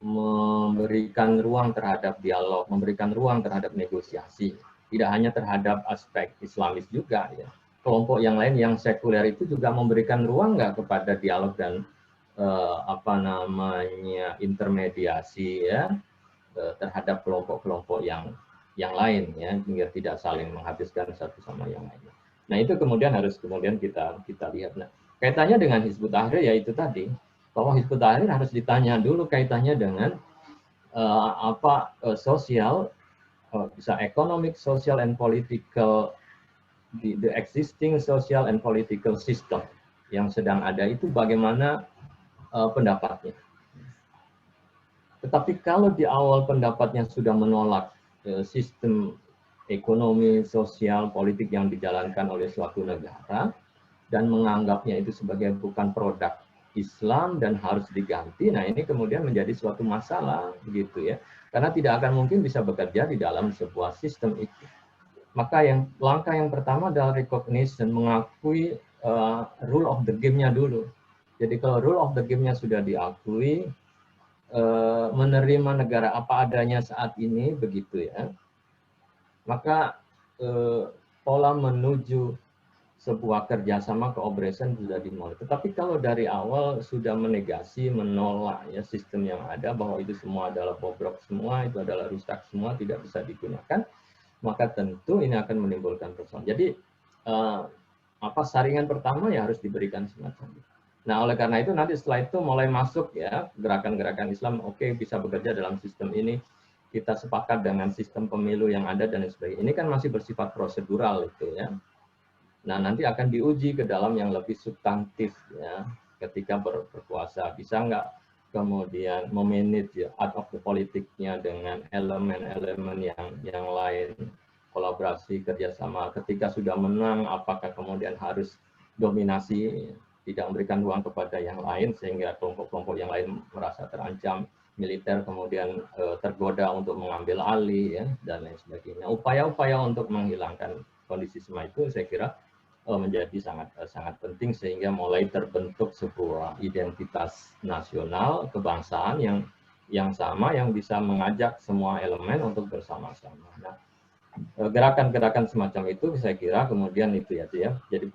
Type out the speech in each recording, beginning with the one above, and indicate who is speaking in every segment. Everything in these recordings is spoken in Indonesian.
Speaker 1: memberikan ruang terhadap dialog, memberikan ruang terhadap negosiasi. Tidak hanya terhadap aspek Islamis juga, ya. Kelompok yang lain yang sekuler itu juga memberikan ruang nggak kepada dialog dan intermediasi, ya, terhadap kelompok-kelompok yang lain, ya, biar tidak saling menghabiskan satu sama yang lain. Nah, itu kemudian harus kita lihat. Nah, kaitannya dengan Hizbut Tahrir yaitu tadi bahwa Hizbut Tahrir harus ditanya dulu kaitannya dengan sosial, bisa economic, social and political, the existing social and political system yang sedang ada itu bagaimana pendapatnya. Tetapi kalau di awal pendapatnya sudah menolak sistem ekonomi, sosial, politik yang dijalankan oleh suatu negara dan menganggapnya itu sebagai bukan produk Islam dan harus diganti, nah ini kemudian menjadi suatu masalah, begitu ya. Karena tidak akan mungkin bisa bekerja di dalam sebuah sistem itu. Maka langkah yang pertama adalah recognition, mengakui rule of the game-nya dulu. Jadi kalau rule of the game-nya sudah diakui, menerima negara apa adanya saat ini, begitu ya, maka pola menuju sebuah kerjasama cooperation sudah dimulai. Tetapi kalau dari awal sudah menegasi, menolak ya sistem yang ada, bahwa itu semua adalah bobrok semua, itu adalah rusak semua, tidak bisa digunakan, maka tentu ini akan menimbulkan persoalan. Jadi saringan pertama ya harus diberikan semacam itu. Nah, oleh karena itu nanti setelah itu mulai masuk ya gerakan-gerakan Islam, oke, bisa bekerja dalam sistem ini, kita sepakat dengan sistem pemilu yang ada dan sebagainya. Ini kan masih bersifat prosedural itu ya. Nah, nanti akan diuji ke dalam yang lebih substantif ya, ketika berkuasa. Bisa nggak kemudian memanage ya, art of the politiknya dengan elemen-elemen yang lain, kolaborasi, kerjasama. Ketika sudah menang, apakah kemudian harus dominasi, tidak memberikan ruang kepada yang lain, sehingga kelompok-kelompok yang lain merasa terancam, militer kemudian tergoda untuk mengambil alih, ya, dan lain sebagainya. Upaya-upaya untuk menghilangkan kondisi semacam itu, saya kira menjadi sangat penting, sehingga mulai terbentuk sebuah identitas nasional, kebangsaan yang sama, yang bisa mengajak semua elemen untuk bersama-sama. Nah, gerakan-gerakan semacam itu saya kira kemudian itu ya, jadi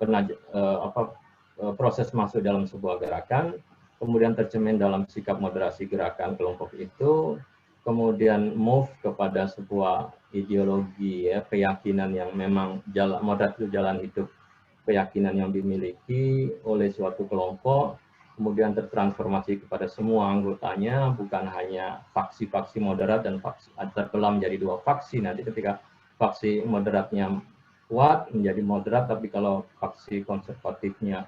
Speaker 1: proses masuk dalam sebuah gerakan, kemudian tercermin dalam sikap moderasi gerakan kelompok itu, kemudian move kepada sebuah ideologi ya, keyakinan yang memang moderat itu jalan hidup, keyakinan yang dimiliki oleh suatu kelompok, kemudian tertransformasi kepada semua anggotanya, bukan hanya faksi-faksi moderat dan faksi terbelah menjadi dua faksi. Nanti ketika faksi moderatnya kuat menjadi moderat, tapi kalau faksi konservatifnya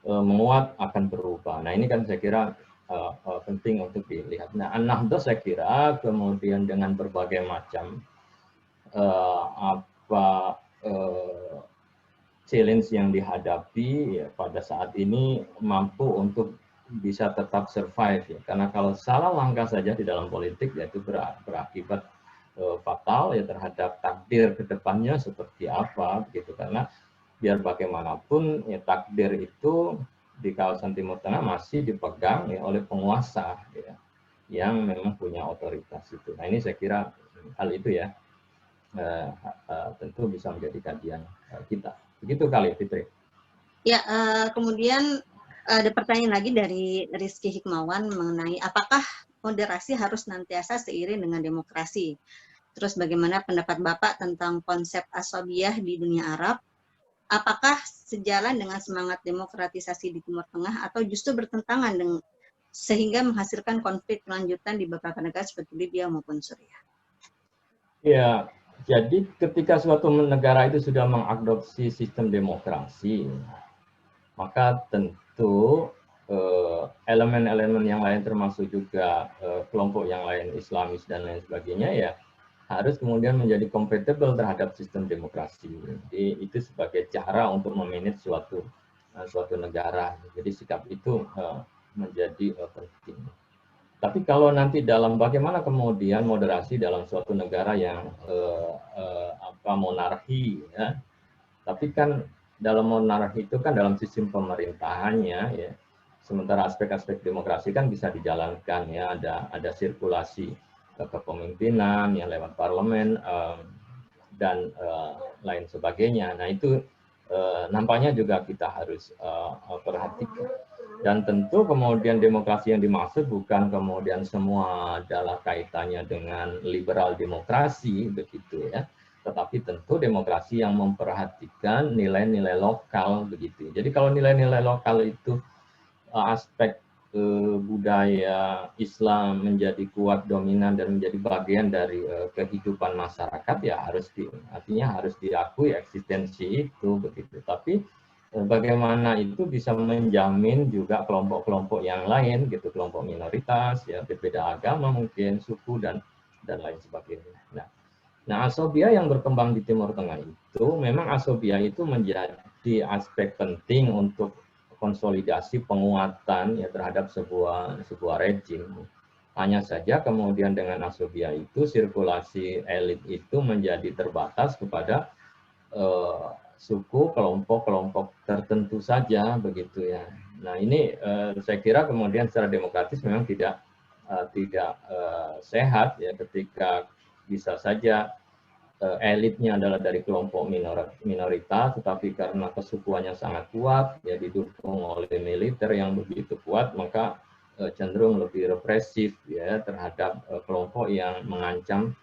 Speaker 1: menguat akan berubah. Nah, ini kan saya kira penting untuk dilihat. Nah, An-Nahdlatul saya kira kemudian dengan berbagai macam challenge yang dihadapi ya, pada saat ini mampu untuk bisa tetap survive ya. Karena kalau salah langkah saja di dalam politik ya itu berakibat fatal ya terhadap takdir kedepannya seperti apa gitu. Karena biar bagaimanapun ya takdir itu di kawasan Timur Tengah masih dipegang ya oleh penguasa ya, yang memang punya otoritas itu. Nah, ini saya kira hal itu ya tentu bisa menjadi kajian kita. Begitu kali, Fitri.
Speaker 2: Ya, kemudian ada pertanyaan lagi dari Rizky Hikmawan mengenai apakah moderasi harus nantiasa seiring dengan demokrasi. Terus bagaimana pendapat Bapak tentang konsep asobiyah di dunia Arab? Apakah sejalan dengan semangat demokratisasi di Timur Tengah atau justru bertentangan dengan sehingga menghasilkan konflik lanjutan di beberapa negara seperti Libya maupun Suriah?
Speaker 1: Ya, jadi ketika suatu negara itu sudah mengadopsi sistem demokrasi, maka tentu elemen-elemen yang lain termasuk juga kelompok yang lain Islamis dan lain sebagainya ya harus kemudian menjadi compatible terhadap sistem demokrasi. Jadi itu sebagai cara untuk memanage suatu negara. Jadi sikap itu menjadi penting. Tapi kalau nanti dalam bagaimana kemudian moderasi dalam suatu negara yang monarki, ya, tapi kan dalam monarki itu kan dalam sistem pemerintahannya, ya, Sementara aspek-aspek demokrasi kan bisa dijalankan ya, ada sirkulasi kepemimpinan yang lewat parlemen dan lain sebagainya. Nah itu nampaknya juga kita harus perhatikan. Dan tentu kemudian demokrasi yang dimaksud bukan kemudian semua adalah kaitannya dengan liberal demokrasi begitu ya, tetapi tentu demokrasi yang memperhatikan nilai-nilai lokal begitu. Jadi kalau nilai-nilai lokal itu aspek budaya Islam menjadi kuat dominan dan menjadi bagian dari kehidupan masyarakat ya artinya harus diakui eksistensi itu begitu. Tapi bagaimana itu bisa menjamin juga kelompok-kelompok yang lain gitu, kelompok minoritas ya, berbeda agama mungkin, suku dan lain sebagainya. Nah, asobia yang berkembang di Timur Tengah itu memang asobia itu menjadi aspek penting untuk konsolidasi penguatan ya terhadap sebuah rejim. Hanya saja kemudian dengan asobia itu sirkulasi elit itu menjadi terbatas kepada suku, kelompok-kelompok tertentu saja begitu ya. Nah ini saya kira kemudian secara demokratis memang tidak sehat ya ketika bisa saja elitnya adalah dari kelompok minoritas, tetapi karena kesukuannya sangat kuat, ya didukung oleh militer yang begitu kuat, maka cenderung lebih represif ya terhadap kelompok yang mengancam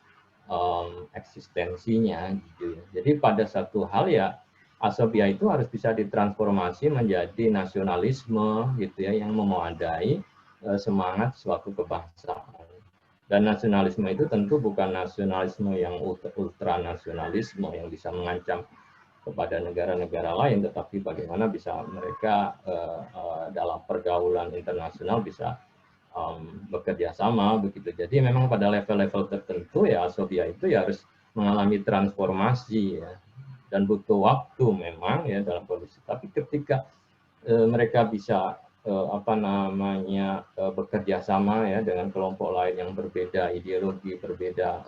Speaker 1: eksistensinya. Gitu. Jadi pada satu hal ya asobia itu harus bisa ditransformasi menjadi nasionalisme gitu ya yang memadai semangat suatu kebangsaan. Dan nasionalisme itu tentu bukan nasionalisme yang ultranasionalisme yang bisa mengancam kepada negara-negara lain, tetapi bagaimana bisa mereka dalam pergaulan internasional bisa bekerja sama begitu. Jadi memang pada level-level tertentu ya asobia itu ya harus mengalami transformasi ya dan butuh waktu memang ya dalam kondisi. Tapi ketika mereka bisa bekerja sama ya dengan kelompok lain yang berbeda ideologi, berbeda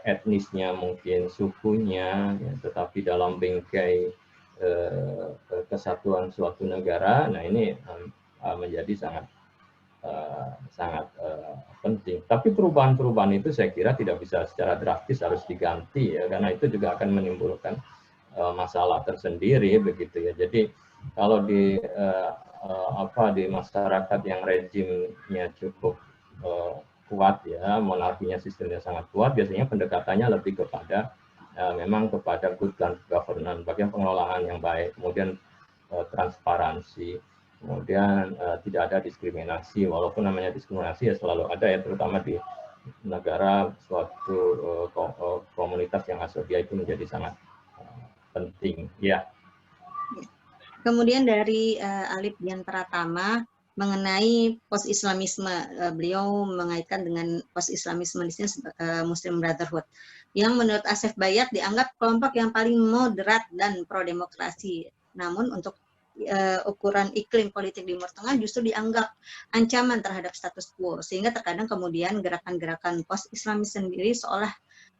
Speaker 1: etnisnya mungkin sukunya, ya, tetapi dalam bingkai kesatuan suatu negara. Nah ini menjadi sangat penting. Tapi perubahan-perubahan itu saya kira tidak bisa secara drastis harus diganti ya, karena itu juga akan menimbulkan masalah tersendiri begitu ya. Jadi kalau di masyarakat yang rejimnya cukup kuat ya, monarkinya sistemnya sangat kuat, biasanya pendekatannya lebih kepada memang kepada good governance, bagian pengelolaan yang baik, kemudian transparansi, kemudian tidak ada diskriminasi, walaupun namanya diskriminasi ya selalu ada ya, terutama di negara suatu komunitas yang asobia itu menjadi sangat penting ya.
Speaker 2: Kemudian dari Alif Dian Pratama mengenai post-Islamisme, beliau mengaitkan dengan post-Islamisme di sini Muslim Brotherhood, yang menurut Asef Bayat dianggap kelompok yang paling moderat dan pro-demokrasi. Namun untuk ukuran iklim politik di Timur Tengah justru dianggap ancaman terhadap status quo, sehingga terkadang kemudian gerakan-gerakan post-Islamis sendiri seolah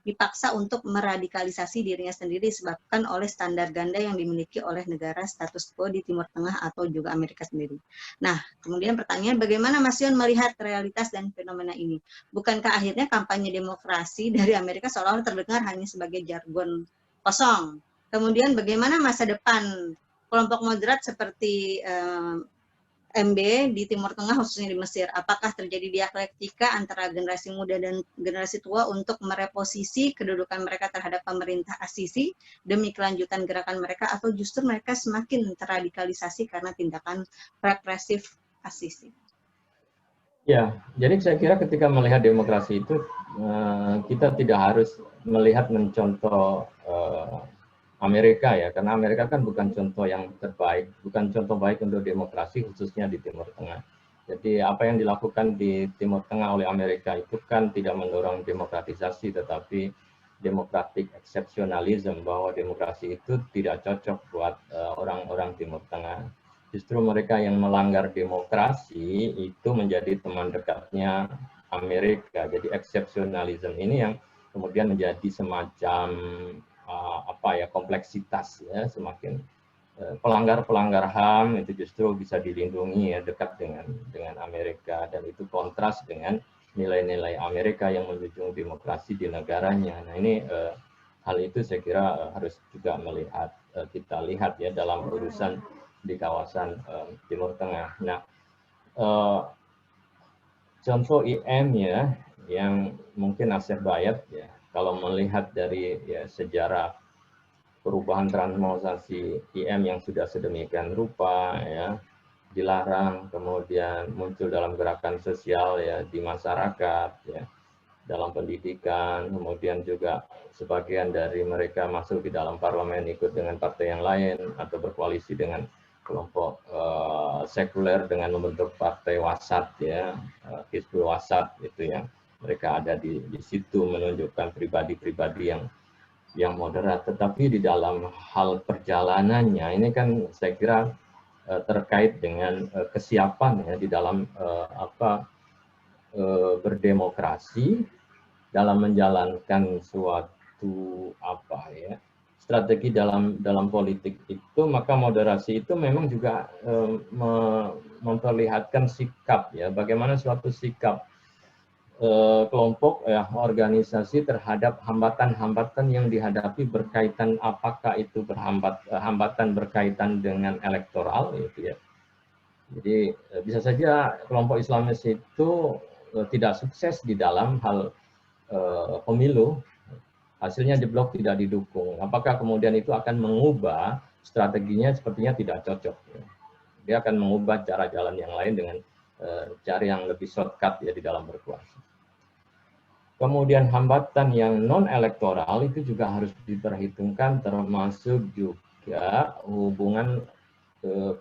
Speaker 2: dipaksa untuk meradikalisasi dirinya sendiri disebabkan oleh standar ganda yang dimiliki oleh negara status quo di Timur Tengah atau juga Amerika sendiri. Nah, kemudian pertanyaan bagaimana Mas Yon melihat realitas dan fenomena ini? Bukankah akhirnya kampanye demokrasi dari Amerika seolah-olah terdengar hanya sebagai jargon kosong? Kemudian bagaimana masa depan kelompok moderat seperti MB di Timur Tengah khususnya di Mesir? Apakah terjadi dialektika antara generasi muda dan generasi tua untuk mereposisi kedudukan mereka terhadap pemerintah As-Sisi demi kelanjutan gerakan mereka, atau justru mereka semakin terradikalisasi karena tindakan represif As-Sisi?
Speaker 1: Ya, jadi saya kira ketika melihat demokrasi itu kita tidak harus melihat mencontoh Amerika ya, karena Amerika kan bukan contoh yang terbaik, bukan contoh baik untuk demokrasi khususnya di Timur Tengah. Jadi apa yang dilakukan di Timur Tengah oleh Amerika itu kan tidak mendorong demokratisasi, tetapi democratic exceptionalism, bahwa demokrasi itu tidak cocok buat orang-orang Timur Tengah. Justru mereka yang melanggar demokrasi itu menjadi teman dekatnya Amerika. Jadi exceptionalism ini yang kemudian menjadi semacam kompleksitas ya, semakin pelanggar-pelanggar HAM itu justru bisa dilindungi ya, dekat dengan Amerika, dan itu kontras dengan nilai-nilai Amerika yang menjunjung demokrasi di negaranya. Nah ini hal itu saya kira harus juga kita lihat ya dalam urusan di kawasan Timur Tengah. Nah contoh IM ya yang mungkin Asef Bayat ya, kalau melihat dari ya, sejarah perubahan transformasi IM yang sudah sedemikian rupa ya, dilarang, kemudian muncul dalam gerakan sosial ya di masyarakat ya, dalam pendidikan, kemudian juga sebagian dari mereka masuk di dalam parlemen ikut dengan partai yang lain atau berkoalisi dengan kelompok sekuler dengan membentuk partai wasat ya, Hizbul Wasat itu yang mereka ada di situ, menunjukkan pribadi-pribadi yang moderat, tetapi di dalam hal perjalanannya ini kan saya kira terkait dengan kesiapan ya di dalam berdemokrasi, dalam menjalankan suatu strategi dalam politik itu, maka moderasi itu memang juga memperlihatkan sikap ya, bagaimana suatu sikap kelompok organisasi terhadap hambatan-hambatan yang dihadapi berkaitan, apakah itu hambatan berkaitan dengan elektoral gitu ya. Jadi bisa saja kelompok Islamis itu tidak sukses di dalam hal pemilu, hasilnya jeblok, tidak didukung. Apakah kemudian itu akan mengubah strateginya? Sepertinya tidak cocok. Dia akan mengubah cara jalan yang lain dengan cara yang lebih shortcut ya di dalam berkuasa. Kemudian hambatan yang non-elektoral itu juga harus diperhitungkan, termasuk juga hubungan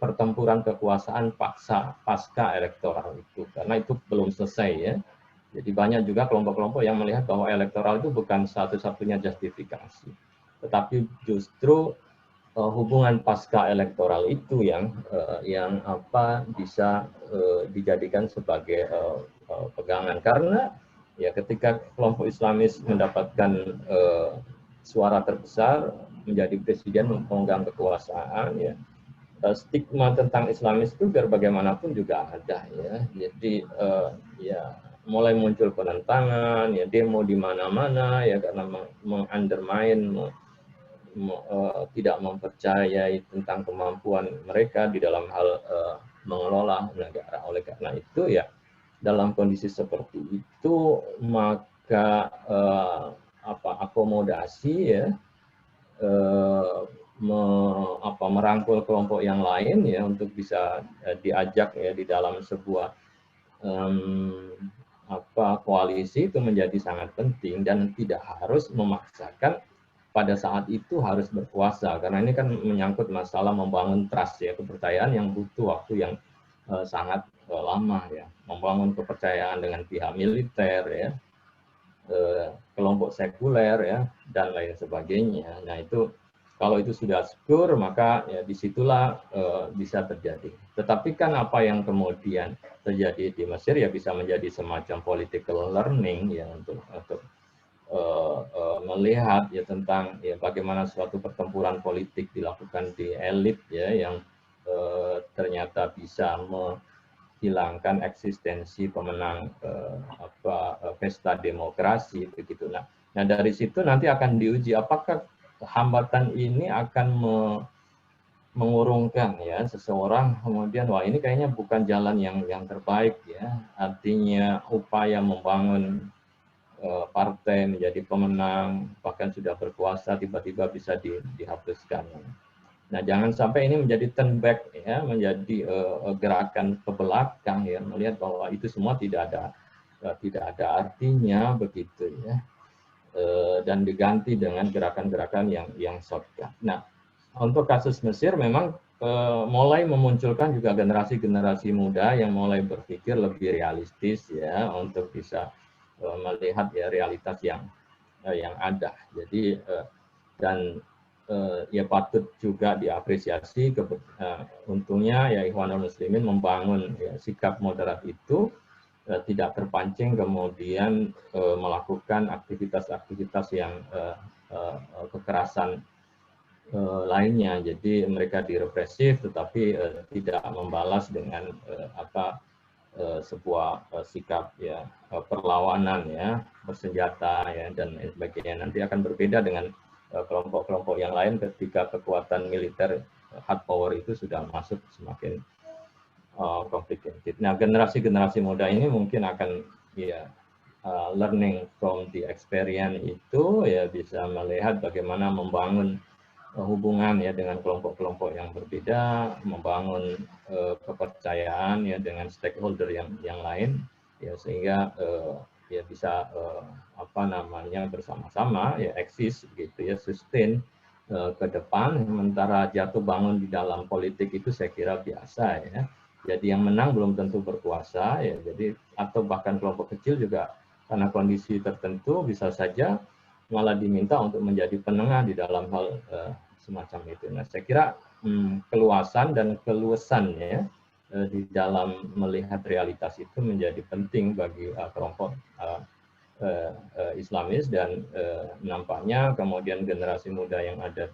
Speaker 1: pertempuran kekuasaan pasca elektoral itu, karena itu belum selesai ya. Jadi banyak juga kelompok-kelompok yang melihat bahwa elektoral itu bukan satu-satunya justifikasi, tetapi justru hubungan pasca elektoral itu yang bisa dijadikan sebagai pegangan, karena ya ketika kelompok Islamis mendapatkan suara terbesar, menjadi presiden, memegang kekuasaan ya, stigma tentang Islamis itu biar bagaimanapun juga ada ya. Jadi ya mulai muncul penentangan ya, demo di mana-mana ya, karena mengundermine, tidak mempercayai tentang kemampuan mereka di dalam hal mengelola negara. Oleh karena itu ya, dalam kondisi seperti itu maka akomodasi ya, merangkul kelompok yang lain ya untuk bisa diajak ya di dalam sebuah koalisi itu menjadi sangat penting, dan tidak harus memaksakan pada saat itu harus berkuasa, karena ini kan menyangkut masalah membangun trust ya, kepercayaan yang butuh waktu yang sangat lama ya, membangun kepercayaan dengan pihak militer ya, kelompok sekuler ya, dan lain sebagainya. Nah itu kalau itu sudah secure, maka ya disitulah bisa terjadi. Tetapi kan apa yang kemudian terjadi di Mesir ya bisa menjadi semacam political learning ya, untuk melihat ya tentang ya bagaimana suatu pertempuran politik dilakukan di elit ya, yang ternyata bisa menghilangkan eksistensi pemenang pesta demokrasi begitu. Nah dari situ nanti akan diuji apakah hambatan ini akan mengurungkan ya seseorang, kemudian wah ini kayaknya bukan jalan yang terbaik ya, artinya upaya membangun partai menjadi pemenang, bahkan sudah berkuasa, tiba-tiba bisa dihapuskan. Nah, jangan sampai ini menjadi turn back ya, menjadi gerakan ke belakang ya, melihat bahwa itu semua tidak ada artinya begitu ya, dan diganti dengan gerakan-gerakan yang shortcut. Nah, untuk kasus Mesir memang mulai memunculkan juga generasi-generasi muda yang mulai berpikir lebih realistis ya, untuk bisa melihat ya realitas yang ada. Jadi dan ya patut juga diapresiasi untungnya ya Ikhwanul Muslimin membangun ya, sikap moderat itu tidak terpancing kemudian melakukan aktivitas-aktivitas yang kekerasan lainnya. Jadi mereka direpresif tetapi tidak membalas dengan sebuah sikap ya perlawanan ya bersenjata ya dan lain sebagainya. Nanti akan berbeda dengan kelompok-kelompok yang lain ketika kekuatan militer hard power itu sudah masuk semakin complicated. Nah, generasi-generasi muda ini mungkin akan ya learning from the experience itu ya bisa melihat bagaimana membangun hubungan ya dengan kelompok-kelompok yang berbeda, membangun kepercayaan ya dengan stakeholder yang lain ya sehingga ya bisa bersama-sama ya eksis gitu ya sustain ke depan. Sementara jatuh bangun di dalam politik itu saya kira biasa ya. Jadi yang menang belum tentu berkuasa ya. Jadi atau bahkan kelompok kecil juga karena kondisi tertentu bisa saja malah diminta untuk menjadi penengah di dalam hal semacam itu. Nah, saya kira keluasan dan keluasannya di dalam melihat realitas itu menjadi penting bagi kelompok Islamis dan nampaknya kemudian generasi muda yang ada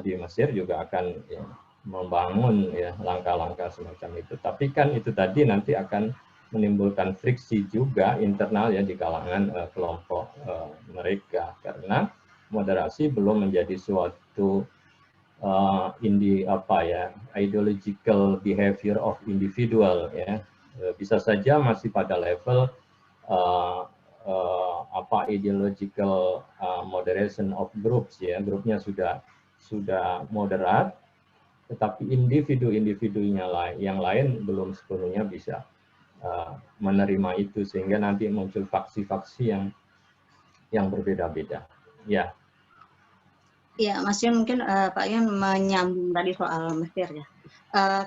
Speaker 1: di Mesir juga akan ya, membangun ya langkah-langkah semacam itu. Tapi kan itu tadi nanti akan menimbulkan friksi juga internal ya di kalangan kelompok mereka karena moderasi belum menjadi suatu ideological behavior of individual ya bisa saja masih pada level ideological moderation of groups ya grupnya sudah moderat tetapi individu-individunya yang lain belum sepenuhnya bisa menerima itu sehingga nanti muncul faksi-faksi yang berbeda-beda. Ya.
Speaker 2: Ya, Mas Yon mungkin Pak Yon menyambung tadi soal Mesir ya.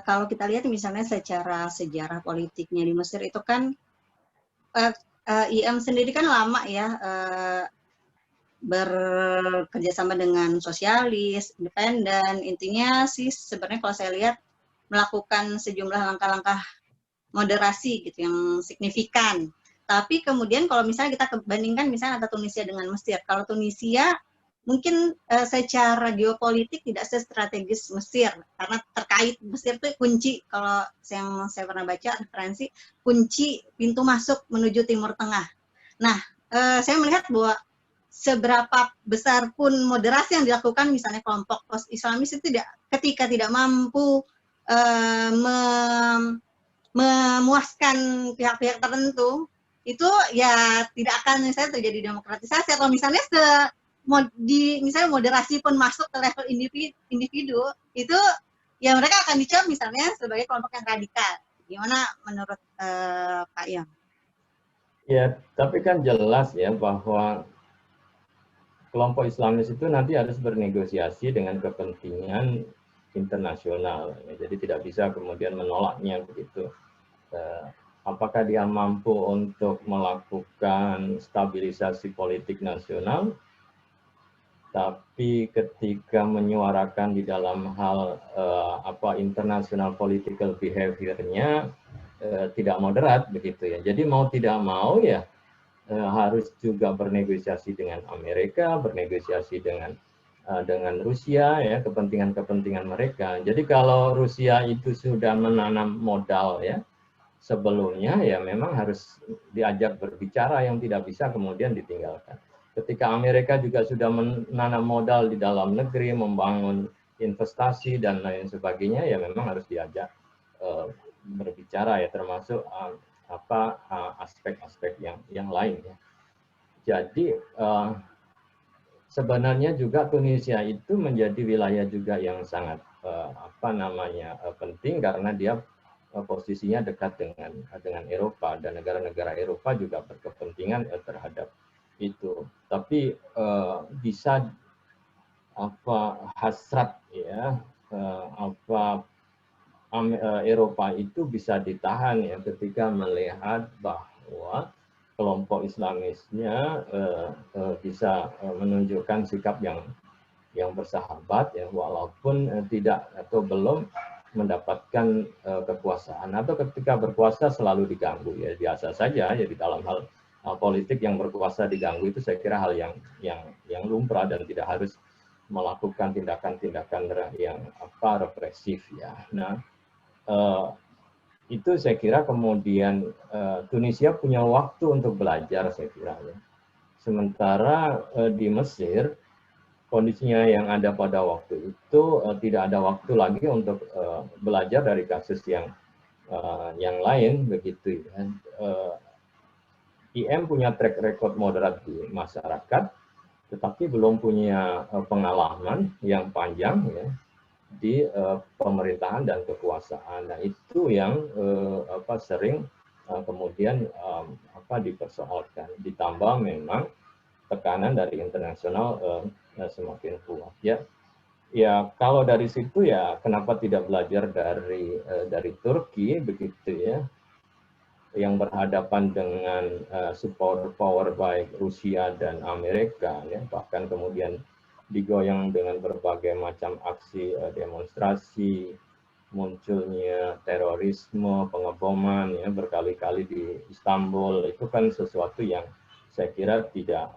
Speaker 2: Kalau kita lihat misalnya secara sejarah politiknya di Mesir itu kan IM sendiri kan lama ya bekerjasama dengan sosialis, independen. Intinya sih sebenarnya kalau saya lihat melakukan sejumlah langkah-langkah moderasi gitu yang signifikan. Tapi kemudian kalau misalnya kita bandingkan misalnya antara Tunisia dengan Mesir, kalau Tunisia mungkin secara geopolitik tidak sestrategis Mesir karena terkait Mesir itu kunci kalau yang saya pernah baca referensi kunci pintu masuk menuju Timur Tengah. Nah, saya melihat bahwa seberapa besar pun moderasi yang dilakukan misalnya kelompok post-Islamis itu ketika tidak mampu memuaskan pihak-pihak tertentu itu ya tidak akan misalnya terjadi demokratisasi atau misalnya misalnya moderasi pun masuk ke level individu itu ya mereka akan dicap misalnya sebagai kelompok yang radikal. Gimana menurut Pak Yang?
Speaker 1: Ya, tapi kan jelas ya bahwa kelompok Islamis itu nanti harus bernegosiasi dengan kepentingan internasional. Jadi tidak bisa kemudian menolaknya begitu. Apakah dia mampu untuk melakukan stabilisasi politik nasional, tapi ketika menyuarakan di dalam hal international political behavior-nya tidak moderat begitu ya. Jadi mau tidak mau ya harus juga bernegosiasi dengan Amerika, bernegosiasi dengan Rusia ya kepentingan-kepentingan mereka. Jadi kalau Rusia itu sudah menanam modal ya sebelumnya ya memang harus diajak berbicara yang tidak bisa kemudian ditinggalkan. Ketika Amerika juga sudah menanam modal di dalam negeri, membangun investasi dan lain sebagainya ya memang harus diajak berbicara ya termasuk aspek-aspek yang lain ya. Jadi sebenarnya juga Tunisia itu menjadi wilayah juga yang sangat penting karena dia posisinya dekat dengan Eropa dan negara-negara Eropa juga berkepentingan terhadap itu. Tapi bisa hasrat ya Eropa itu bisa ditahan ya ketika melihat bahwa kelompok Islamisnya bisa menunjukkan sikap yang bersahabat ya walaupun tidak atau belum mendapatkan kekuasaan atau ketika berkuasa selalu diganggu ya biasa saja ya di dalam hal politik yang berkuasa diganggu itu saya kira hal yang lumrah dan tidak harus melakukan tindakan-tindakan yang represif ya. Nah, itu saya kira kemudian Tunisia punya waktu untuk belajar, saya kira ya. Sementara di Mesir kondisinya yang ada pada waktu itu tidak ada waktu lagi untuk belajar dari kasus yang lain begitu ya. IM punya track record moderat di masyarakat, tetapi belum punya pengalaman yang panjang ya di pemerintahan dan kekuasaan. Nah itu yang sering kemudian dipersoalkan. Ditambah memang tekanan dari internasional semakin kuat ya. Ya kalau dari situ ya kenapa tidak belajar dari Turki begitu ya, yang berhadapan dengan superpower baik Rusia dan Amerika ya, bahkan kemudian digoyang dengan berbagai macam aksi demonstrasi, munculnya terorisme, pengeboman ya berkali-kali di Istanbul, itu kan sesuatu yang saya kira tidak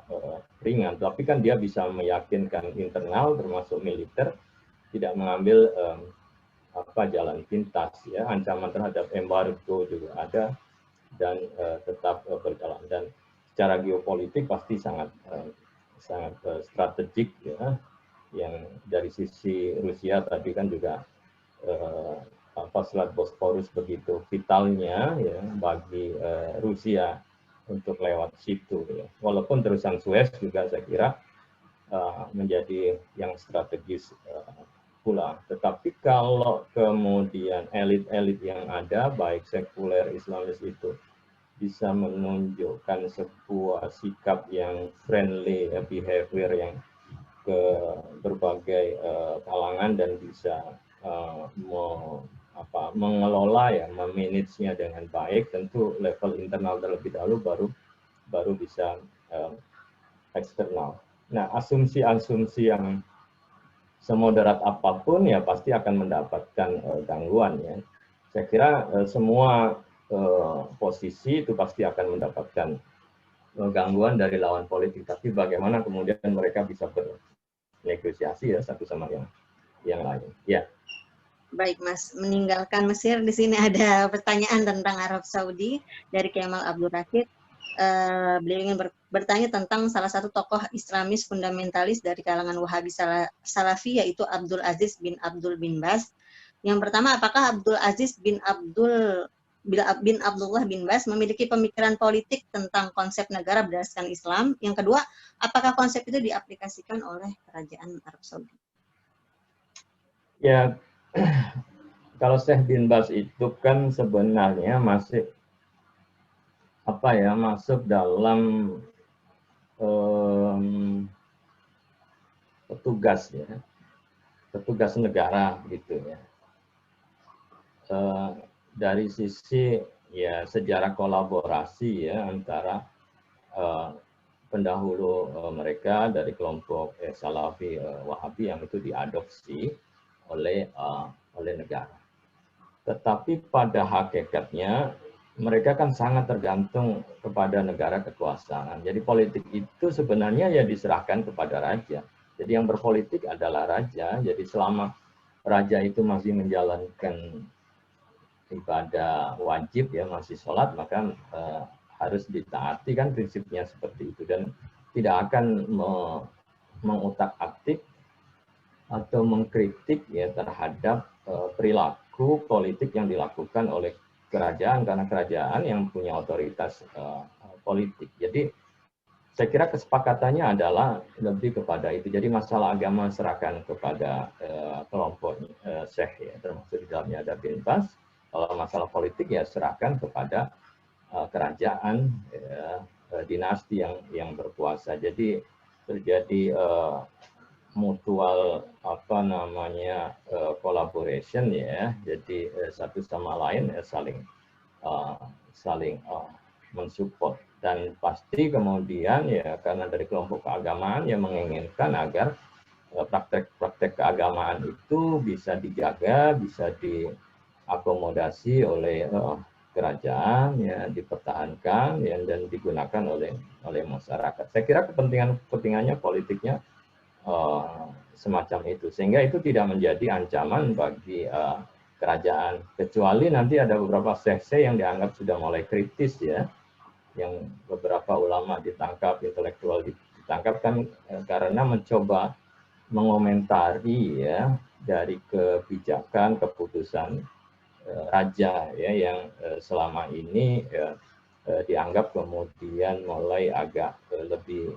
Speaker 1: ringan, tapi kan dia bisa meyakinkan internal termasuk militer tidak mengambil jalan pintas ya, ancaman terhadap embargo juga ada dan tetap berjalan, dan secara geopolitik pasti sangat strategik ya, yang dari sisi Rusia tadi kan juga Selat Bosporus begitu vitalnya ya bagi Rusia untuk lewat situ ya. Walaupun terusan Suez juga saya kira menjadi yang strategis pula. Tetapi kalau kemudian elit-elit yang ada, baik sekuler Islamis itu bisa menunjukkan sebuah sikap yang friendly behavior yang ke berbagai kalangan dan bisa mengelola ya, memanagenya dengan baik, tentu level internal terlebih dahulu baru bisa eksternal. Nah, asumsi-asumsi yang semoderat apapun ya pasti akan mendapatkan gangguan ya. Saya kira semua posisi itu pasti akan mendapatkan gangguan dari lawan politik, tapi bagaimana kemudian mereka bisa bernegosiasi ya satu sama yang lain. Ya.
Speaker 2: Baik Mas, meninggalkan Mesir, di sini ada pertanyaan tentang Arab Saudi dari Kemal Abdul Rashid. Beliau ingin bertanya tentang salah satu tokoh Islamis fundamentalis dari kalangan Wahabi Salafi, yaitu Abdul Aziz bin Abdul bin Baz. Yang pertama, apakah Abdul Aziz bin Abdullah bin Baz memiliki pemikiran politik tentang konsep negara berdasarkan Islam? Yang kedua, apakah konsep itu diaplikasikan oleh kerajaan Arab Saudi?
Speaker 1: Ya, kalau Syekh bin Baz itu kan sebenarnya masih masuk dalam petugas negara gitu ya. Dari sisi ya sejarah kolaborasi ya antara pendahulu mereka dari kelompok Salafi Wahabi yang itu diadopsi oleh negara. Tetapi pada hakikatnya mereka kan sangat tergantung kepada negara kekuasaan. Jadi politik itu sebenarnya ya diserahkan kepada raja. Jadi yang berpolitik adalah raja. Jadi selama raja itu masih menjalankan ibadah wajib ya, masih sholat, maka harus ditaati, kan prinsipnya seperti itu, dan tidak akan mengutak-atik atau mengkritik ya terhadap perilaku politik yang dilakukan oleh kerajaan, karena kerajaan yang punya otoritas politik. Jadi saya kira kesepakatannya adalah lebih kepada itu. Jadi masalah agama serahkan kepada kelompok Syekh ya, termasuk di dalamnya ada bin Baz. Kalau masalah politik ya serahkan kepada kerajaan dinasti yang berkuasa. Jadi terjadi mutual collaboration ya. Jadi satu sama lain saling mensupport, dan pasti kemudian ya karena dari kelompok keagamaan yang menginginkan agar praktek-praktek keagamaan itu bisa dijaga, bisa diakomodasi oleh kerajaan ya, dipertahankan ya, dan digunakan oleh masyarakat. Saya kira kepentingannya politiknya semacam itu, sehingga itu tidak menjadi ancaman bagi kerajaan, kecuali nanti ada beberapa sekte yang dianggap sudah mulai kritis ya, yang beberapa ulama ditangkap, intelektual ditangkap kan karena mencoba mengomentari ya dari kebijakan keputusan raja ya yang selama ini dianggap kemudian mulai agak lebih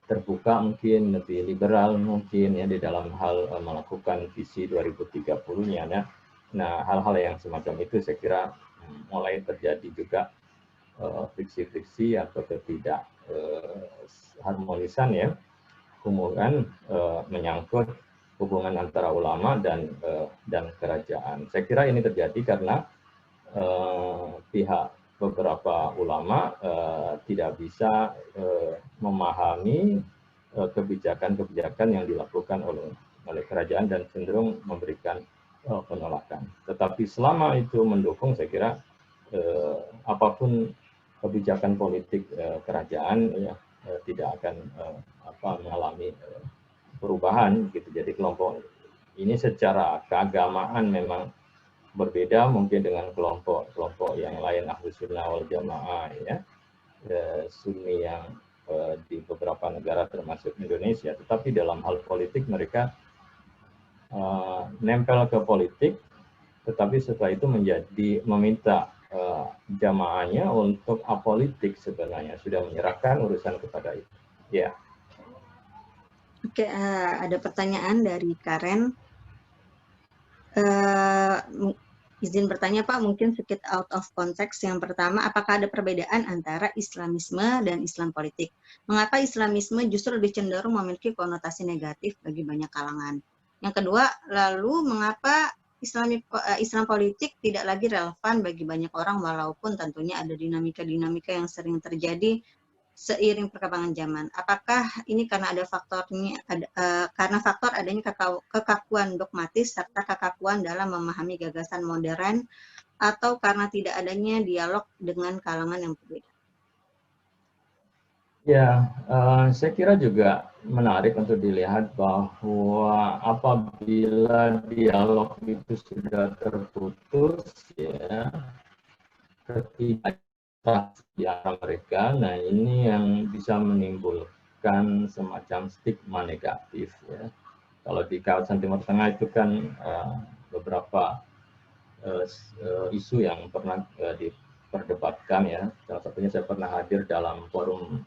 Speaker 1: terbuka mungkin, lebih liberal mungkin ya di dalam hal melakukan visi 2030-nya. Nah, hal-hal yang semacam itu saya kira mulai terjadi juga friksi-friksi atau ketidak harmonisan ya, kemudian menyangkut hubungan antara ulama dan kerajaan. Saya kira ini terjadi karena pihak beberapa ulama tidak bisa memahami kebijakan-kebijakan yang dilakukan oleh kerajaan dan cenderung memberikan penolakan. Tetapi selama itu mendukung, saya kira apapun kebijakan politik kerajaan ya tidak akan mengalami perubahan gitu. Jadi kelompok ini secara keagamaan memang berbeda mungkin dengan kelompok-kelompok yang lain Ahlus Sunnah wal Jamaah ya, Sunni yang di beberapa negara termasuk Indonesia, tetapi dalam hal politik mereka nempel ke politik, tetapi setelah itu meminta jamaahnya untuk apolitik sebenarnya, sudah menyerahkan urusan kepada itu. Ya.
Speaker 2: Oke, ada pertanyaan dari Karen. Izin bertanya Pak, mungkin sedikit out of context. Yang pertama, apakah ada perbedaan antara Islamisme dan Islam politik? Mengapa Islamisme justru lebih cenderung memiliki konotasi negatif bagi banyak kalangan? Yang kedua, lalu mengapa Islam politik tidak lagi relevan bagi banyak orang walaupun tentunya ada dinamika-dinamika yang sering terjadi seiring perkembangan zaman? Apakah ini karena ada faktornya, karena faktor adanya kekakuan dogmatis serta kekakuan dalam memahami gagasan modern, atau karena tidak adanya dialog dengan kalangan yang berbeda?
Speaker 1: Ya, saya kira juga menarik untuk dilihat bahwa apabila dialog itu sudah terputus, ya, ketika di antara mereka, nah ini yang bisa menimbulkan semacam stigma negatif ya. Kalau di kawasan Timur Tengah itu kan beberapa isu yang pernah diperdebatkan ya. Salah satunya saya pernah hadir dalam forum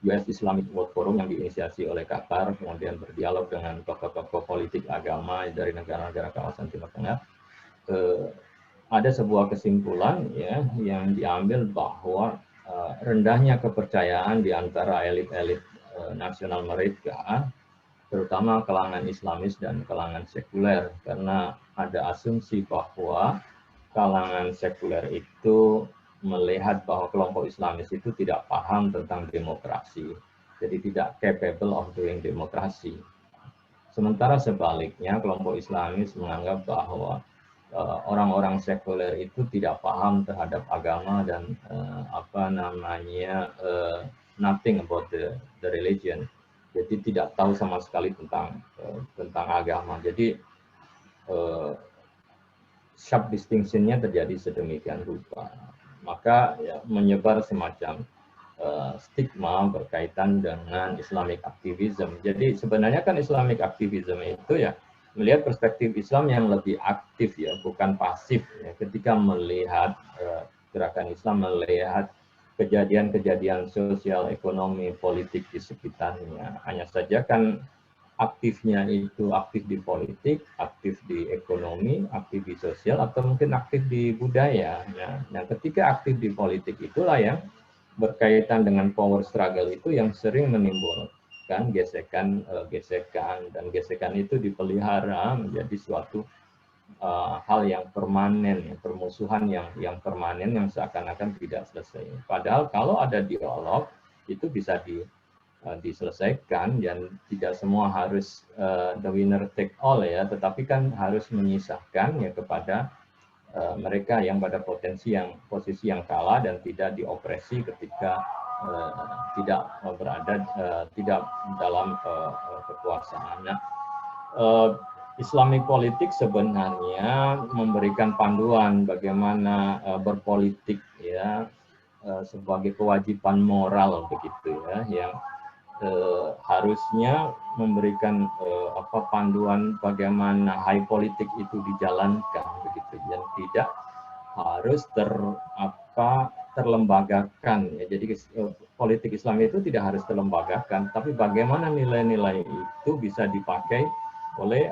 Speaker 1: US Islamic World Forum yang diinisiasi oleh Qatar, kemudian berdialog dengan tokoh-tokoh politik agama dari negara-negara kawasan Timur Tengah. Ada sebuah kesimpulan ya yang diambil bahwa rendahnya kepercayaan di antara elit-elit nasional mereka, terutama kalangan Islamis dan kalangan sekuler, karena ada asumsi bahwa kalangan sekuler itu melihat bahwa kelompok Islamis itu tidak paham tentang demokrasi, jadi tidak capable of doing demokrasi. Sementara sebaliknya kelompok Islamis menganggap bahwa orang-orang sekuler itu tidak paham terhadap agama dan nothing about the religion. Jadi tidak tahu sama sekali tentang agama. Jadi sharp distinction-nya terjadi sedemikian rupa. Maka ya, menyebar semacam stigma berkaitan dengan Islamic activism. Jadi sebenarnya kan Islamic activism itu ya melihat perspektif Islam yang lebih aktif ya, bukan pasif ya. Ketika melihat gerakan Islam, melihat kejadian-kejadian sosial, ekonomi, politik di sekitarnya. Hanya saja kan aktifnya itu aktif di politik, aktif di ekonomi, aktif di sosial, atau mungkin aktif di budaya. Nah, ketika aktif di politik itulah yang berkaitan dengan power struggle itu yang sering menimbulkan gesekan, dan gesekan itu dipelihara menjadi suatu hal yang permanen, permusuhan yang permanen yang seakan-akan tidak selesai. Padahal kalau ada dialog itu bisa diselesaikan dan tidak semua harus the winner take all ya, tetapi kan harus menyisahkan ya kepada mereka yang pada posisi yang kalah dan tidak diopresi ketika tidak berada tidak dalam kekuasaan. Nah, Islamic politik sebenarnya memberikan panduan bagaimana berpolitik ya sebagai kewajiban moral begitu ya yang harusnya memberikan panduan bagaimana high politik itu dijalankan begitu dan tidak harus terlembagakan ya. Jadi politik Islam itu tidak harus terlembagakan, tapi bagaimana nilai-nilai itu bisa dipakai oleh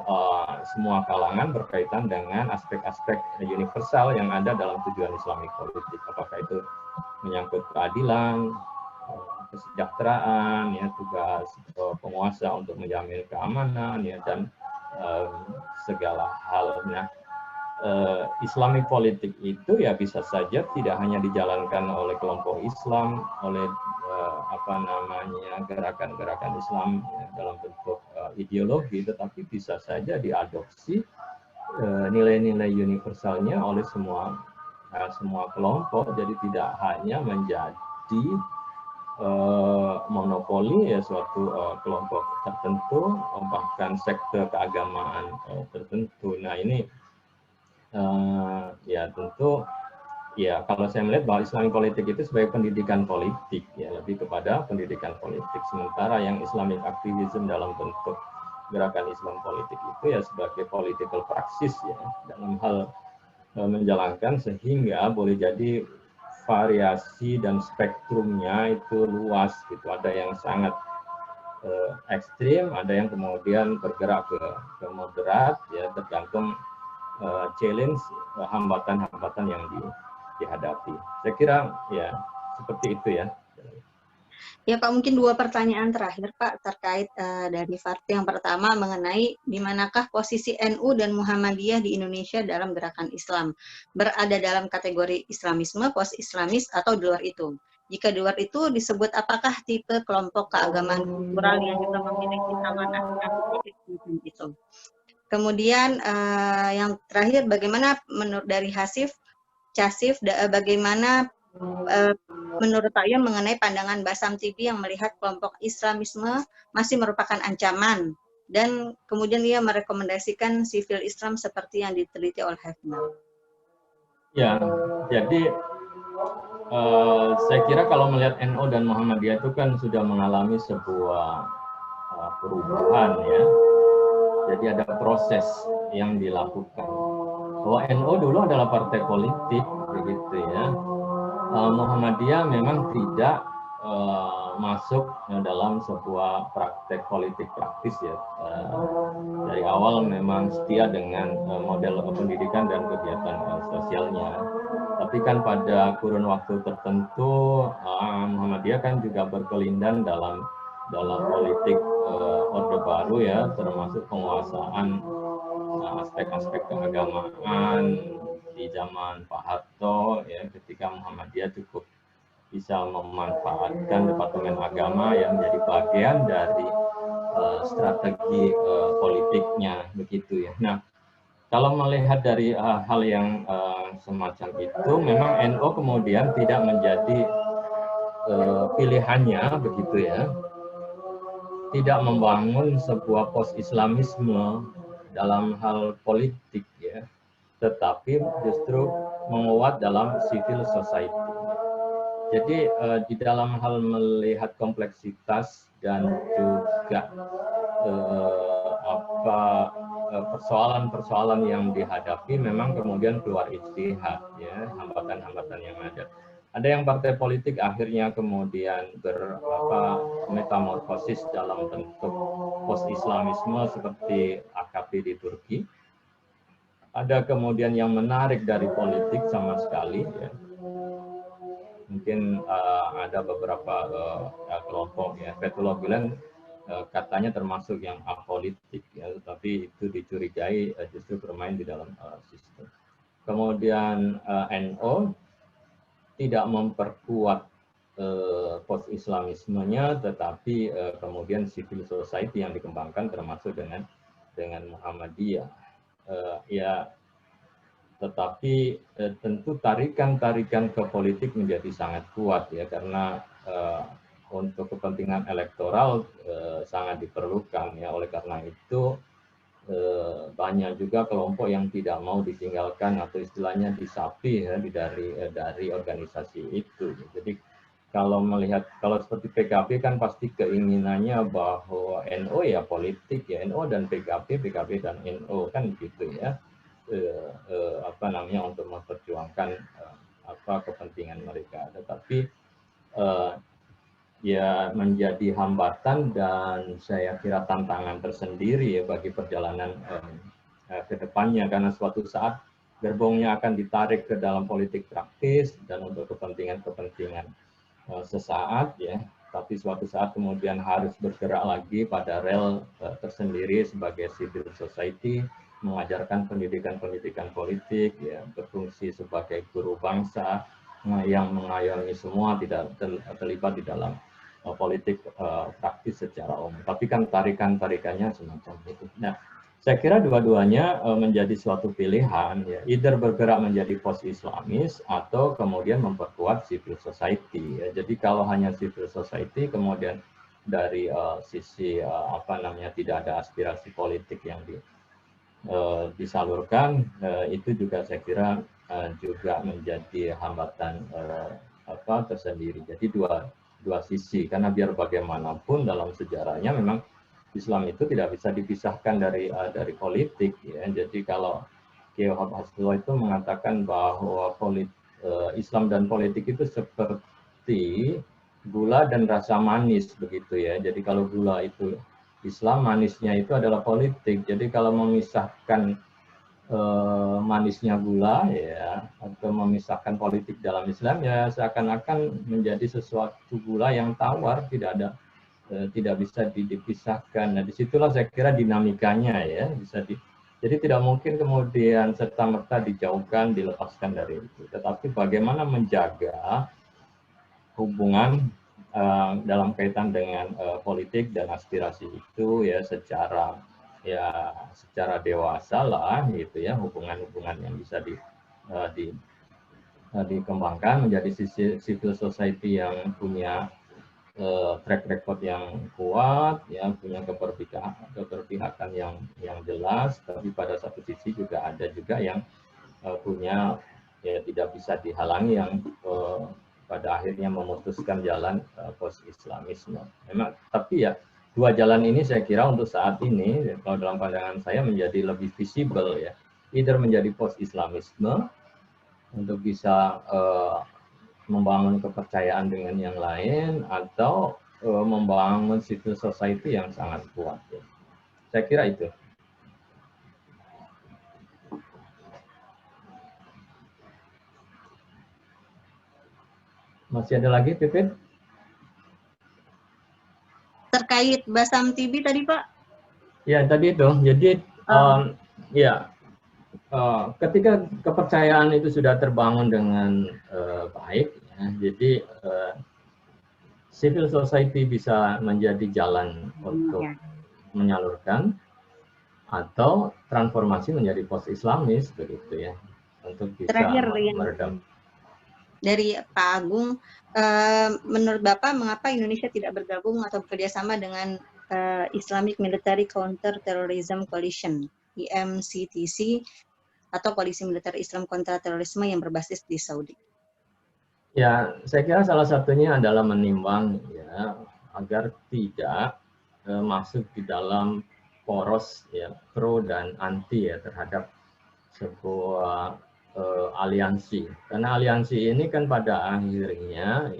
Speaker 1: semua kalangan berkaitan dengan aspek-aspek universal yang ada dalam tujuan Islamic politik. Apakah itu menyangkut keadilan, kesejahteraan, ya tugas penguasa untuk menjamin keamanan, ya dan segala halnya. Islamic politik itu ya bisa saja tidak hanya dijalankan oleh kelompok Islam, oleh gerakan-gerakan Islam ya, dalam bentuk ideologi, tetapi bisa saja diadopsi nilai-nilai universalnya oleh semua kelompok. Jadi tidak hanya menjadi monopoli ya suatu kelompok tertentu, bahkan sekte keagamaan tertentu. Nah ini ya tentu ya kalau saya melihat bahwa Islamic politik itu sebagai pendidikan politik ya, lebih kepada pendidikan politik, sementara yang Islamic activism dalam bentuk gerakan Islam politik itu ya sebagai political praxis ya dalam hal menjalankan, sehingga boleh jadi variasi dan spektrumnya itu luas gitu, ada yang sangat ekstrim, ada yang kemudian bergerak ke moderat ya, tergantung challenge, hambatan-hambatan yang dihadapi. Saya kira ya seperti itu ya.
Speaker 2: Ya Pak, mungkin 2 pertanyaan terakhir Pak terkait dari Farti. Yang pertama mengenai di manakah posisi NU dan Muhammadiyah di Indonesia dalam gerakan Islam? Berada dalam kategori Islamisme, post-Islamis, atau di luar itu? Jika di luar itu disebut apakah tipe kelompok keagamaan kultural yang juga memiliki amanah itu? Kemudian yang terakhir, bagaimana menurut dari Casif, bagaimana menurut Pak Yon mengenai pandangan Basam TV yang melihat kelompok Islamisme masih merupakan ancaman, dan kemudian ia merekomendasikan sivil Islam seperti yang diteliti oleh Hefner.
Speaker 1: Ya, jadi saya kira kalau melihat NU dan Muhammadiyah itu kan sudah mengalami sebuah perubahan ya. Jadi ada proses yang dilakukan. Bahwa NU dulu adalah partai politik begitu ya. Muhammadiyah memang tidak masuk dalam sebuah praktek politik praktis ya. Dari awal memang setia dengan model pendidikan dan kegiatan sosialnya. Tapi kan pada kurun waktu tertentu Muhammadiyah kan juga berkelindan dalam politik Orde Baru ya, termasuk penguasaan aspek-aspek keagamaan di zaman Pak Harto ya, ketika Muhammadiyah cukup bisa memanfaatkan Departemen Agama yang menjadi bagian dari strategi politiknya begitu ya. Nah, kalau melihat dari hal yang semacam itu, memang NU kemudian tidak menjadi pilihannya begitu ya, tidak membangun sebuah post-Islamisme dalam hal politik ya, tetapi justru menguat dalam civil society. Jadi di dalam hal melihat kompleksitas dan juga persoalan-persoalan yang dihadapi, memang kemudian keluar ijtihad ya, hambatan-hambatan yang ada. Ada yang partai politik akhirnya kemudian metamorfosis dalam bentuk post-Islamisme seperti AKP di Turki. Ada kemudian yang menarik dari politik sama sekali ya. Mungkin ada beberapa kelompok ya, Fethullah Gülen katanya termasuk yang apolitik ya, tapi itu dicurigai justru bermain di dalam sistem. Kemudian NU tidak memperkuat post-Islamismenya, tetapi kemudian civil society yang dikembangkan termasuk dengan Muhammadiyah. Ya, tetapi tentu tarikan-tarikan ke politik menjadi sangat kuat ya, karena untuk kepentingan elektoral sangat diperlukan ya. Oleh karena itu banyak juga kelompok yang tidak mau ditinggalkan atau istilahnya disapi ya dari organisasi itu. Jadi kalau seperti PKB kan pasti keinginannya bahwa NU ya politik ya, NU dan PKB, PKB dan NU kan gitu ya, untuk memperjuangkan kepentingan mereka. Tetapi ya menjadi hambatan dan saya kira tantangan tersendiri ya bagi perjalanan ke depannya, karena suatu saat gerbongnya akan ditarik ke dalam politik praktis dan untuk kepentingan-kepentingan sesaat ya, tapi suatu saat kemudian harus bergerak lagi pada rel tersendiri sebagai civil society, mengajarkan pendidikan-pendidikan politik ya, berfungsi sebagai guru bangsa yang mengayomi semua, tidak terlibat di dalam politik praktis secara umum. Tapi kan tarikannya semacam itu. Nah, saya kira dua-duanya menjadi suatu pilihan, ya, either bergerak menjadi post-Islamis atau kemudian memperkuat civil society. Ya. Jadi kalau hanya civil society, kemudian dari sisi tidak ada aspirasi politik yang disalurkan, itu juga saya kira juga menjadi hambatan tersendiri. Jadi dua sisi, karena biar bagaimanapun dalam sejarahnya memang Islam itu tidak bisa dipisahkan dari politik ya. Jadi kalau Kiai Hasbullah itu mengatakan bahwa Islam dan politik itu seperti gula dan rasa manis begitu ya. Jadi kalau gula itu Islam, manisnya itu adalah politik. Jadi kalau memisahkan manisnya gula ya, atau memisahkan politik dalam Islam ya seakan-akan menjadi sesuatu gula yang tawar, tidak bisa dipisahkan. Nah, disitulah saya kira dinamikanya ya, jadi tidak mungkin kemudian serta-merta dijauhkan, dilepaskan dari itu. Tetapi bagaimana menjaga hubungan dalam kaitan dengan politik dan aspirasi itu ya secara dewasa lah gitu ya, hubungan-hubungan yang bisa dikembangkan menjadi civil society yang punya track record yang kuat, ya punya keberpihakan yang jelas, tapi pada satu sisi juga ada juga yang punya ya tidak bisa dihalangi, yang pada akhirnya memutuskan jalan post-Islamisme. Memang, tapi ya dua jalan ini saya kira untuk saat ini, kalau dalam pandangan saya menjadi lebih visible ya, either menjadi post-Islamisme untuk bisa membangun kepercayaan dengan yang lain, atau membangun civil society yang sangat kuat. Ya. Saya kira itu. Masih ada lagi, Pipin?
Speaker 2: Terkait Basam TV tadi, Pak?
Speaker 1: Ya, tadi itu. Jadi, ketika kepercayaan itu sudah terbangun dengan baik, ya, jadi civil society bisa menjadi jalan untuk menyalurkan, atau transformasi menjadi post-Islamis, begitu ya, untuk bisa meredam.
Speaker 2: Dari Pak Agung, menurut Bapak mengapa Indonesia tidak bergabung atau bekerjasama dengan Islamic Military Counter Terrorism Coalition (IMCTC) atau Koalisi Militer Islam kontra Terorisme yang berbasis di Saudi?
Speaker 1: Ya, saya kira salah satunya adalah menimbang ya agar tidak masuk di dalam poros ya pro dan anti ya terhadap sebuah aliansi. Karena aliansi ini kan pada akhirnya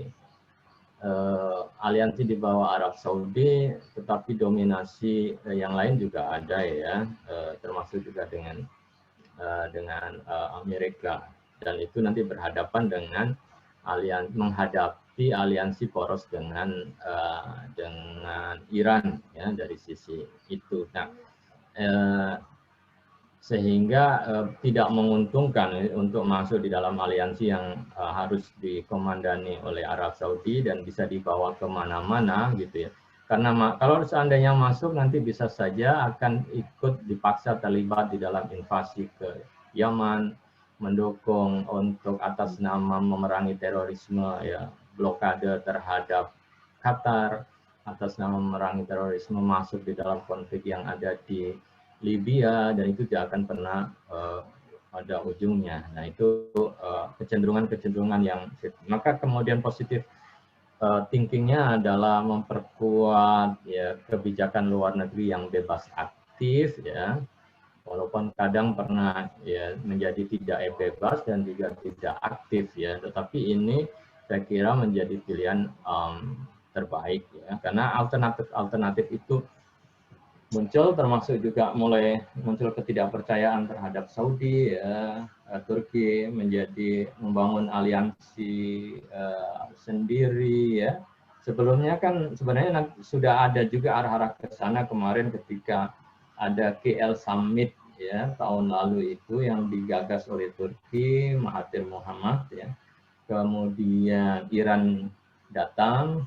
Speaker 1: aliansi di bawah Arab Saudi, tetapi dominasi yang lain juga ada ya, termasuk juga dengan Amerika, dan itu nanti berhadapan dengan menghadapi aliansi poros dengan Iran ya dari sisi itu. Nah, sehingga tidak menguntungkan untuk masuk di dalam aliansi yang harus dikomandani oleh Arab Saudi dan bisa dibawa kemana-mana gitu ya. Karena kalau seandainya masuk nanti bisa saja akan ikut dipaksa terlibat di dalam invasi ke Yaman, mendukung untuk atas nama memerangi terorisme ya blokade terhadap Qatar atas nama memerangi terorisme masuk di dalam konflik yang ada di Libya, dan itu tidak akan pernah ada ujungnya. Nah, itu kecenderungan-kecenderungan yang maka kemudian positif thinkingnya adalah memperkuat ya kebijakan luar negeri yang bebas aktif ya, walaupun kadang pernah ya menjadi tidak bebas dan juga tidak aktif ya, tetapi ini saya kira menjadi pilihan terbaik ya, karena alternatif itu muncul, termasuk juga mulai muncul ketidakpercayaan terhadap Saudi ya, Turki menjadi membangun aliansi sendiri ya. Sebelumnya kan sebenarnya sudah ada juga arah-arah ke sana kemarin ketika ada KL Summit ya tahun lalu itu yang digagas oleh Turki, Mahathir Mohamad ya. Kemudian Iran datang,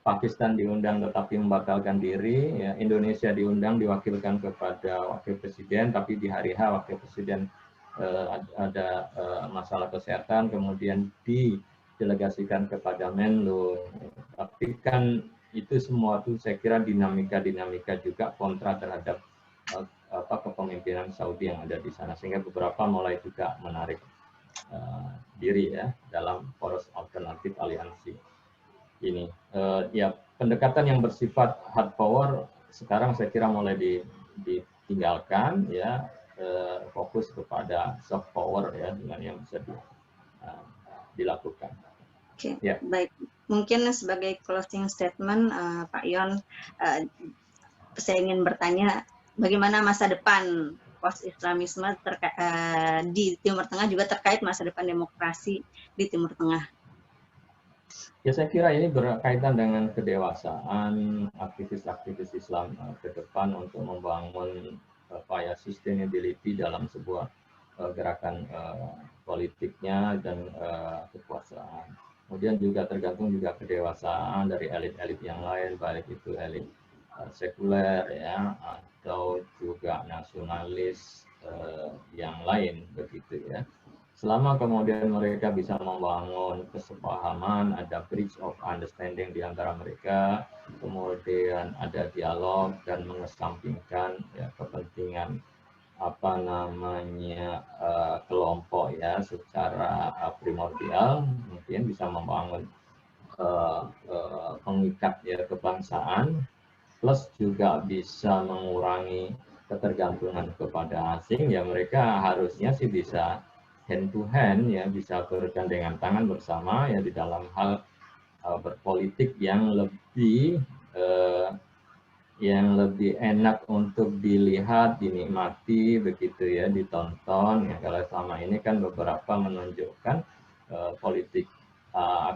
Speaker 1: Pakistan diundang tetapi membatalkan diri, ya, Indonesia diundang diwakilkan kepada wakil presiden, tapi di hari H wakil presiden ada masalah kesehatan, kemudian didelegasikan kepada Menlu. Tapi kan itu semua itu saya kira dinamika juga kontra terhadap kepemimpinan Saudi yang ada di sana, sehingga beberapa mulai juga menarik diri ya dalam poros alternatif aliansi ini. Ya, pendekatan yang bersifat hard power sekarang saya kira mulai ditinggalkan ya, fokus kepada soft power ya dengan yang bisa dilakukan.
Speaker 2: Oke, ya. Baik. Mungkin sebagai closing statement Pak Yon, saya ingin bertanya bagaimana masa depan post-Islamisme di Timur Tengah, juga terkait masa depan demokrasi di Timur Tengah.
Speaker 1: Ya, saya kira ini berkaitan dengan kedewasaan aktivis-aktivis Islam ke depan untuk membangun sustainability dalam sebuah gerakan politiknya dan kekuasaan. Kemudian juga tergantung juga kedewasaan dari elit-elit yang lain, baik itu elit sekuler ya atau juga nasionalis yang lain begitu ya. Selama kemudian mereka bisa membangun kesepahaman, ada bridge of understanding di antara mereka, kemudian ada dialog dan mengesampingkan ya, kepentingan kelompok ya secara primordial, mungkin bisa membangun pengikat ya kebangsaan, plus juga bisa mengurangi ketergantungan kepada asing ya. Mereka harusnya sih bisa hand to hand ya, bisa bergandengan tangan bersama ya di dalam hal berpolitik yang lebih enak untuk dilihat, dinikmati begitu ya, ditonton ya. Kalau selama ini kan beberapa menunjukkan politik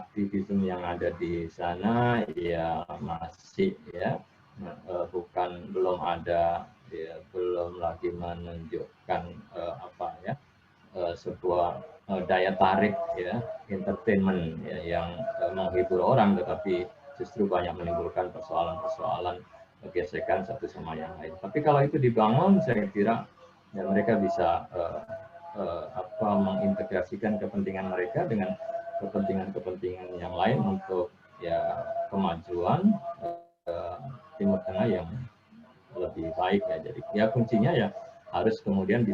Speaker 1: aktivisme yang ada di sana ya masih ya belum ada ya, belum lagi menunjukkan sebuah daya tarik ya, entertainment ya, yang menghibur orang, tetapi justru banyak menimbulkan persoalan-persoalan gesekan satu sama yang lain. Tapi kalau itu dibangun, saya kira ya, mereka bisa mengintegrasikan kepentingan mereka dengan kepentingan-kepentingan yang lain untuk ya kemajuan Timur Tengah yang lebih baik ya. Jadi ya kuncinya ya harus kemudian bisa